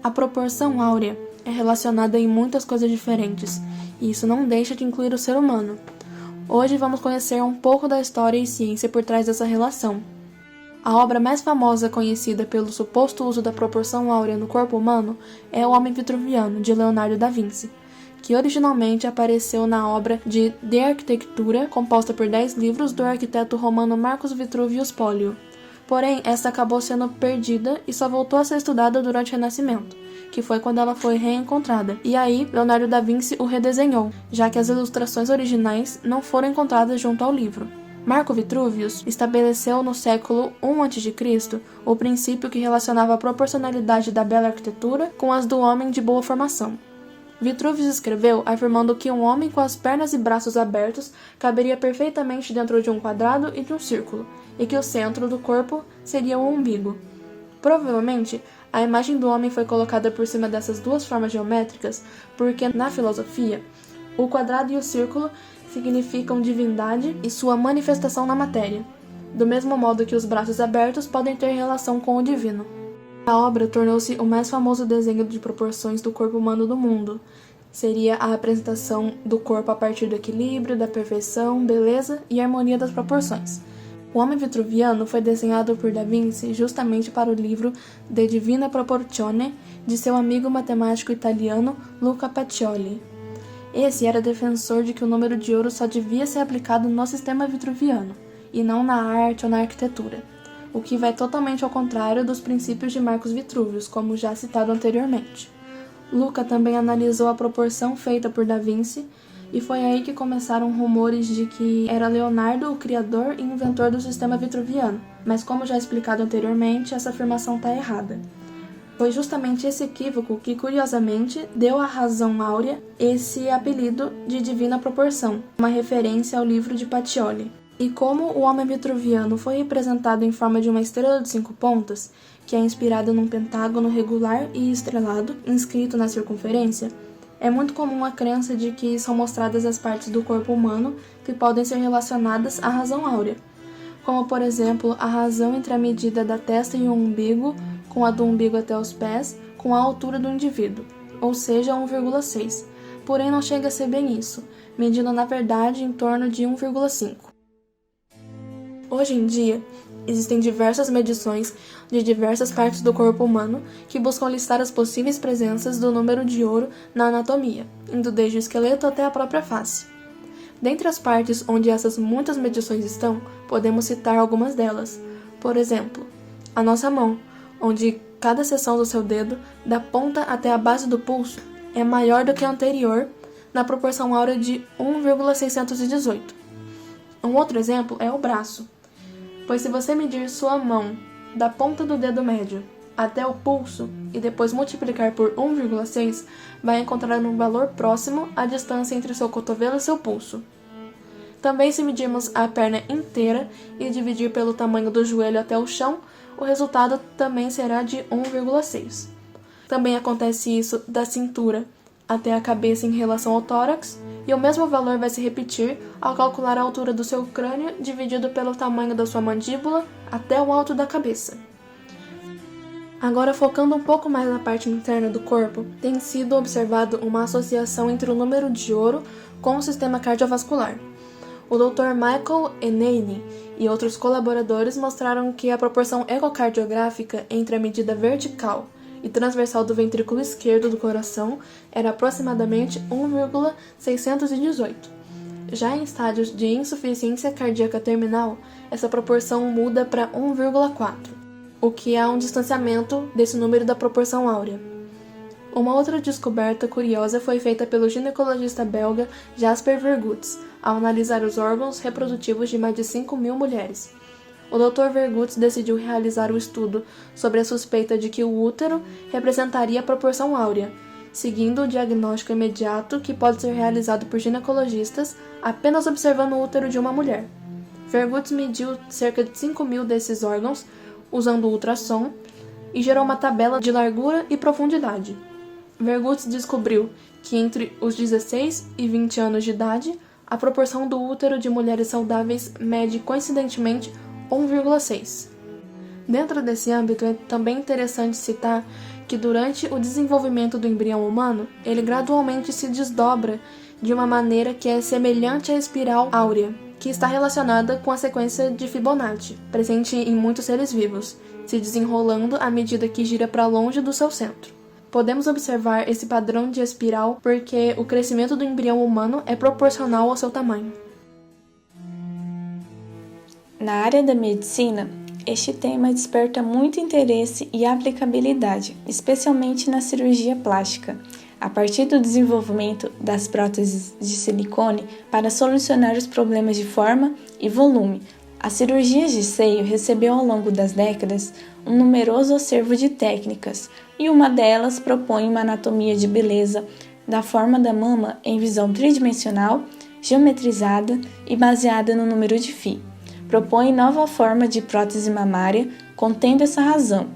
A proporção áurea é relacionada em muitas coisas diferentes, e isso não deixa de incluir o ser humano. Hoje vamos conhecer um pouco da história e ciência por trás dessa relação. A obra mais famosa conhecida pelo suposto uso da proporção áurea no corpo humano é O Homem Vitruviano, de Leonardo da Vinci, que originalmente apareceu na obra de Arquitetura, composta por 10 livros do arquiteto romano Marcus Vitruvius Pollio. Porém, esta acabou sendo perdida e só voltou a ser estudada durante o Renascimento, que foi quando ela foi reencontrada. E aí, Leonardo da Vinci o redesenhou, já que as ilustrações originais não foram encontradas junto ao livro. Marco Vitruvius estabeleceu no século I a.C. o princípio que relacionava a proporcionalidade da bela arquitetura com as do homem de boa formação. Vitruvius escreveu afirmando que um homem com as pernas e braços abertos caberia perfeitamente dentro de um quadrado e de um círculo, e que o centro do corpo seria o umbigo. Provavelmente, a imagem do homem foi colocada por cima dessas duas formas geométricas porque, na filosofia, o quadrado e o círculo significam divindade e sua manifestação na matéria, do mesmo modo que os braços abertos podem ter relação com o divino. A obra tornou-se o mais famoso desenho de proporções do corpo humano do mundo. Seria a apresentação do corpo a partir do equilíbrio, da perfeição, beleza e harmonia das proporções. O Homem Vitruviano foi desenhado por Da Vinci justamente para o livro De Divina Proportione, de seu amigo matemático italiano Luca Pacioli. Esse era defensor de que o número de ouro só devia ser aplicado no sistema vitruviano, e não na arte ou na arquitetura, o que vai totalmente ao contrário dos princípios de Marcus Vitruvius, como já citado anteriormente. Luca também analisou a proporção feita por Da Vinci, e foi aí que começaram rumores de que era Leonardo o criador e inventor do sistema vitruviano, mas como já explicado anteriormente, essa afirmação está errada. Foi justamente esse equívoco que, curiosamente, deu à razão áurea esse apelido de divina proporção, uma referência ao livro de Pacioli. E como o homem vitruviano foi representado em forma de uma estrela de 5 pontas, que é inspirada num pentágono regular e estrelado, inscrito na circunferência, é muito comum a crença de que são mostradas as partes do corpo humano que podem ser relacionadas à razão áurea, como, por exemplo, a razão entre a medida da testa e o umbigo, com a do umbigo até os pés, com a altura do indivíduo, ou seja, 1,6. Porém, não chega a ser bem isso, medindo na verdade em torno de 1,5. Hoje em dia, existem diversas medições de diversas partes do corpo humano que buscam listar as possíveis presenças do número de ouro na anatomia, indo desde o esqueleto até a própria face. Dentre as partes onde essas muitas medições estão, podemos citar algumas delas. Por exemplo, a nossa mão, onde cada seção do seu dedo, da ponta até a base do pulso, é maior do que a anterior, na proporção áurea de 1,618. Um outro exemplo é o braço, pois se você medir sua mão da ponta do dedo médio até o pulso e depois multiplicar por 1,6, vai encontrar um valor próximo à distância entre seu cotovelo e seu pulso. Também, se medirmos a perna inteira e dividir pelo tamanho do joelho até o chão, o resultado também será de 1,6. Também acontece isso da cintura até a cabeça em relação ao tórax, e o mesmo valor vai se repetir ao calcular a altura do seu crânio dividido pelo tamanho da sua mandíbula até o alto da cabeça. Agora, focando um pouco mais na parte interna do corpo, tem sido observado uma associação entre o número de ouro com o sistema cardiovascular. O Dr. Michael Eneini e outros colaboradores mostraram que a proporção ecocardiográfica entre a medida vertical e transversal do ventrículo esquerdo do coração era aproximadamente 1,618. Já em estádios de insuficiência cardíaca terminal, essa proporção muda para 1,4, o que é um distanciamento desse número da proporção áurea. Uma outra descoberta curiosa foi feita pelo ginecologista belga Jasper Vergoets, ao analisar os órgãos reprodutivos de mais de 5.000 mulheres. O Dr. Vergoets decidiu realizar o estudo sobre a suspeita de que o útero representaria a proporção áurea, seguindo o diagnóstico imediato que pode ser realizado por ginecologistas apenas observando o útero de uma mulher. Vergoets mediu cerca de 5.000 desses órgãos usando o ultrassom e gerou uma tabela de largura e profundidade. Vergutz descobriu que entre os 16 e 20 anos de idade, a proporção do útero de mulheres saudáveis mede coincidentemente 1,6. Dentro desse âmbito, é também interessante citar que durante o desenvolvimento do embrião humano, ele gradualmente se desdobra de uma maneira que é semelhante à espiral áurea, que está relacionada com a sequência de Fibonacci, presente em muitos seres vivos, se desenrolando à medida que gira para longe do seu centro. Podemos observar esse padrão de espiral porque o crescimento do embrião humano é proporcional ao seu tamanho. Na área da medicina, este tema desperta muito interesse e aplicabilidade, especialmente na cirurgia plástica, a partir do desenvolvimento das próteses de silicone para solucionar os problemas de forma e volume. A cirurgia de seio recebeu ao longo das décadas um numeroso acervo de técnicas, e uma delas propõe uma anatomia de beleza da forma da mama em visão tridimensional, geometrizada e baseada no número de Phi. Propõem nova forma de prótese mamária contendo essa razão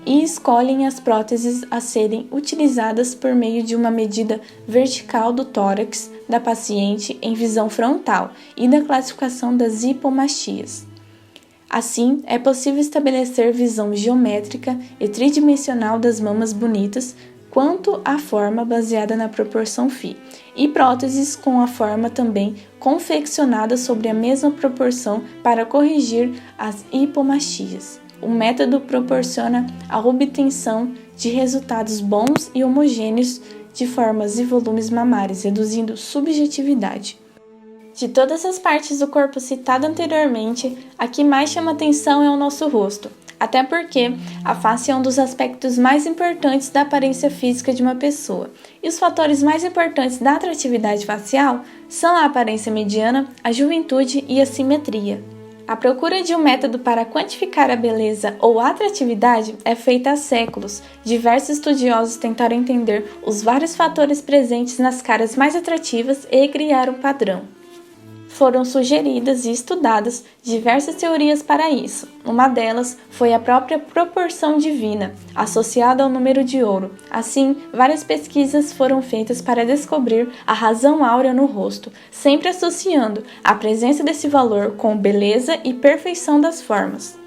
e escolhem as próteses a serem utilizadas por meio de uma medida vertical do tórax da paciente em visão frontal e da classificação das hipomastias. Assim, é possível estabelecer visão geométrica e tridimensional das mamas bonitas quanto à forma baseada na proporção Phi, e próteses com a forma também confeccionada sobre a mesma proporção para corrigir as hipomastias. O método proporciona a obtenção de resultados bons e homogêneos de formas e volumes mamários, reduzindo subjetividade. De todas as partes do corpo citada anteriormente, a que mais chama atenção é o nosso rosto. Até porque a face é um dos aspectos mais importantes da aparência física de uma pessoa. E os fatores mais importantes da atratividade facial são a aparência mediana, a juventude e a simetria. A procura de um método para quantificar a beleza ou a atratividade é feita há séculos. Diversos estudiosos tentaram entender os vários fatores presentes nas caras mais atrativas e criar um padrão. Foram sugeridas e estudadas diversas teorias para isso. Uma delas foi a própria proporção divina, associada ao número de ouro. Assim, várias pesquisas foram feitas para descobrir a razão áurea no rosto, sempre associando a presença desse valor com beleza e perfeição das formas.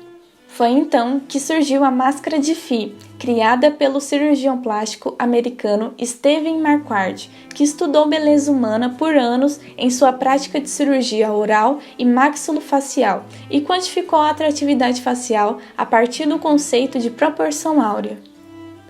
Foi então que surgiu a máscara de Phi, criada pelo cirurgião plástico americano Steven Marquardt, que estudou beleza humana por anos em sua prática de cirurgia oral e maxilofacial e quantificou a atratividade facial a partir do conceito de proporção áurea.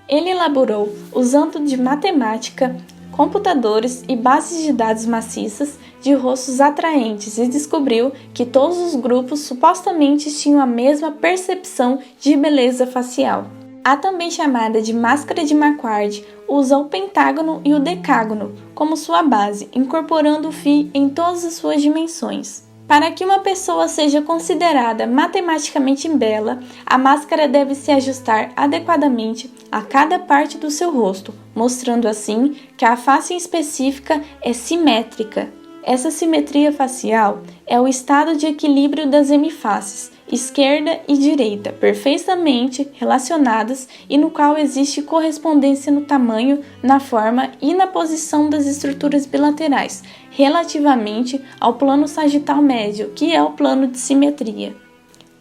Ele elaborou, usando de matemática, computadores e bases de dados maciças de rostos atraentes e descobriu que todos os grupos supostamente tinham a mesma percepção de beleza facial. A também chamada de máscara de Marquardt usa o pentágono e o decágono como sua base, incorporando o Phi em todas as suas dimensões. Para que uma pessoa seja considerada matematicamente bela, a máscara deve se ajustar adequadamente a cada parte do seu rosto, mostrando assim que a face específica é simétrica. Essa simetria facial é o estado de equilíbrio das hemifaces, esquerda e direita, perfeitamente relacionadas e no qual existe correspondência no tamanho, na forma e na posição das estruturas bilaterais, relativamente ao plano sagital médio, que é o plano de simetria.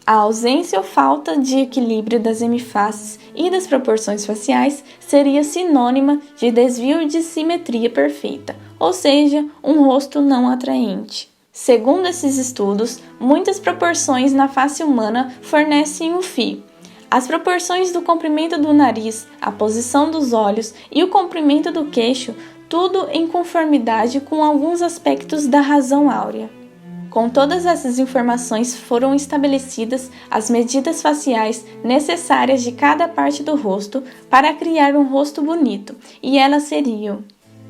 A ausência ou falta de equilíbrio das hemifaces e das proporções faciais seria sinônima de desvio de simetria perfeita, ou seja, um rosto não atraente. Segundo esses estudos, muitas proporções na face humana fornecem o Phi. As proporções do comprimento do nariz, a posição dos olhos e o comprimento do queixo, tudo em conformidade com alguns aspectos da razão áurea. Com todas essas informações foram estabelecidas as medidas faciais necessárias de cada parte do rosto para criar um rosto bonito, e elas seriam: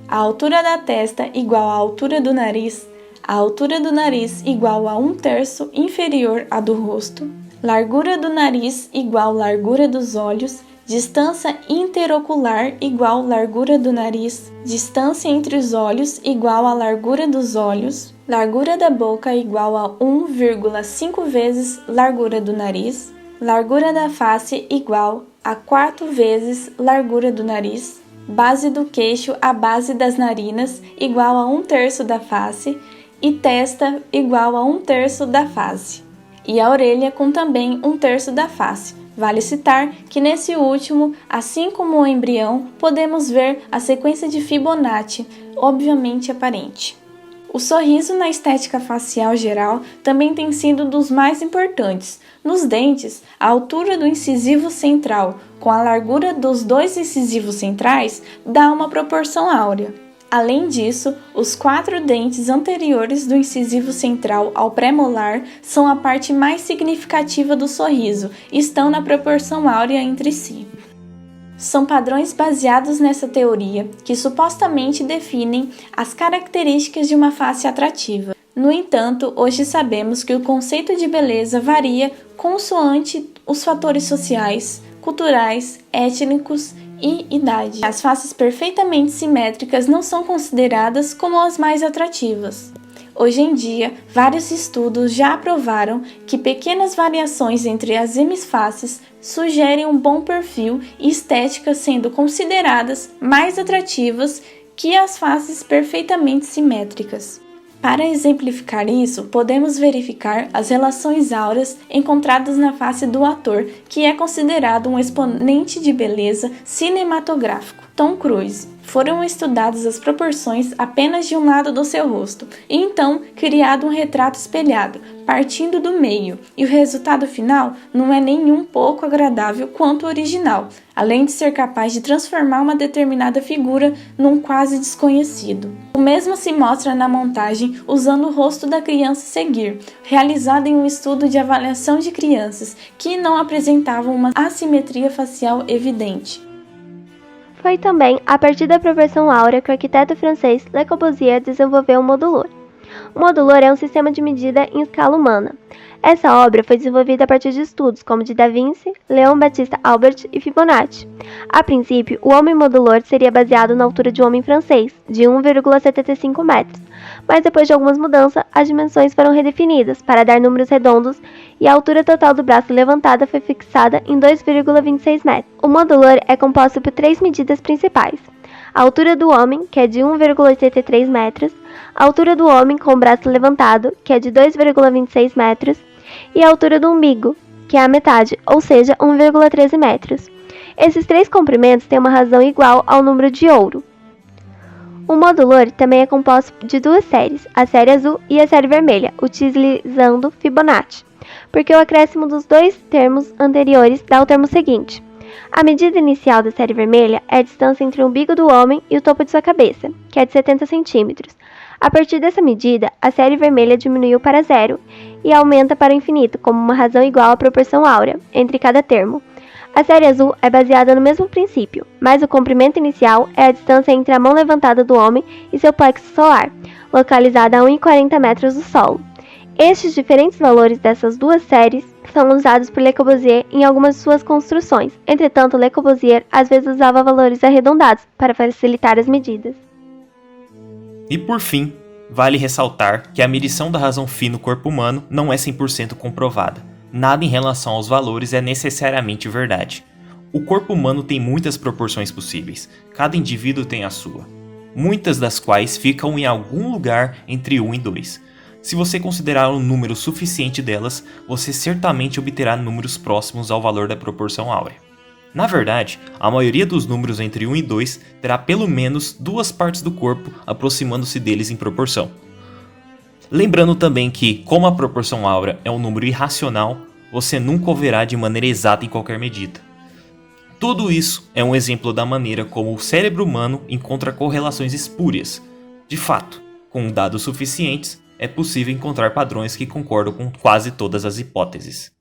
a altura da testa igual à altura do nariz, a altura do nariz igual a 1/3 inferior à do rosto, largura do nariz igual à largura dos olhos, distância interocular igual à largura do nariz, distância entre os olhos igual à largura dos olhos, largura da boca igual a 1,5 vezes largura do nariz, largura da face igual a 4 vezes largura do nariz, base do queixo à base das narinas igual a 1/3 da face e testa igual a 1/3 da face. E a orelha com também 1/3 da face. Vale citar que nesse último, assim como o embrião, podemos ver a sequência de Fibonacci, obviamente aparente. O sorriso na estética facial geral também tem sido dos mais importantes. Nos dentes, a altura do incisivo central com a largura dos dois incisivos centrais dá uma proporção áurea. Além disso, os 4 dentes anteriores do incisivo central ao pré-molar são a parte mais significativa do sorriso e estão na proporção áurea entre si. São padrões baseados nessa teoria que supostamente definem as características de uma face atrativa. No entanto, hoje sabemos que o conceito de beleza varia consoante os fatores sociais, culturais, étnicos e idade. As faces perfeitamente simétricas não são consideradas como as mais atrativas. Hoje em dia, vários estudos já aprovaram que pequenas variações entre as hemisfaces sugerem um bom perfil e estética, sendo consideradas mais atrativas que as faces perfeitamente simétricas. Para exemplificar isso, podemos verificar as relações áureas encontradas na face do ator, que é considerado um exponente de beleza cinematográfico, Tom Cruise. Foram estudadas as proporções apenas de um lado do seu rosto, e então criado um retrato espelhado, partindo do meio, e o resultado final não é nem um pouco agradável quanto o original, além de ser capaz de transformar uma determinada figura num quase desconhecido. O mesmo se mostra na montagem usando o rosto da criança a seguir, realizada em um estudo de avaliação de crianças que não apresentavam uma assimetria facial evidente. Foi também a partir da proporção áurea que o arquiteto francês Le Corbusier desenvolveu o modulor. O modulor é um sistema de medida em escala humana. Essa obra foi desenvolvida a partir de estudos como de Da Vinci, Leon Battista Albert e Fibonacci. A princípio, o homem modulor seria baseado na altura de um homem francês, de 1,75 metros, mas depois de algumas mudanças, as dimensões foram redefinidas para dar números redondos e a altura total do braço levantada foi fixada em 2,26 metros. O modulor é composto por 3 medidas principais: a altura do homem, que é de 1,83 metros, a altura do homem com o braço levantado, que é de 2,26 metros, e a altura do umbigo, que é a metade, ou seja, 1,13 metros. Esses 3 comprimentos têm uma razão igual ao número de ouro. O modulor também é composto de 2 séries, a série azul e a série vermelha, utilizando Fibonacci, porque o acréscimo dos 2 termos anteriores dá o termo seguinte. A medida inicial da série vermelha é a distância entre o umbigo do homem e o topo de sua cabeça, que é de 70 centímetros. A partir dessa medida, a série vermelha diminuiu para 0 e aumenta para o infinito, como uma razão igual à proporção áurea entre cada termo. A série azul é baseada no mesmo princípio, mas o comprimento inicial é a distância entre a mão levantada do homem e seu plexo solar, localizada a 1,40 metros do solo. Estes diferentes valores dessas 2 séries são usados por Le Corbusier em algumas de suas construções. Entretanto, Le Corbusier às vezes usava valores arredondados para facilitar as medidas. E por fim, vale ressaltar que a medição da razão φ no corpo humano não é 100% comprovada. Nada em relação aos valores é necessariamente verdade. O corpo humano tem muitas proporções possíveis, cada indivíduo tem a sua, muitas das quais ficam em algum lugar entre 1 e 2. Se você considerar um número suficiente delas, você certamente obterá números próximos ao valor da proporção áurea. Na verdade, a maioria dos números entre 1 e 2 terá pelo menos 2 partes do corpo aproximando-se deles em proporção. Lembrando também que, como a proporção áurea é um número irracional, você nunca o verá de maneira exata em qualquer medida. Tudo isso é um exemplo da maneira como o cérebro humano encontra correlações espúrias. De fato, com dados suficientes, é possível encontrar padrões que concordam com quase todas as hipóteses.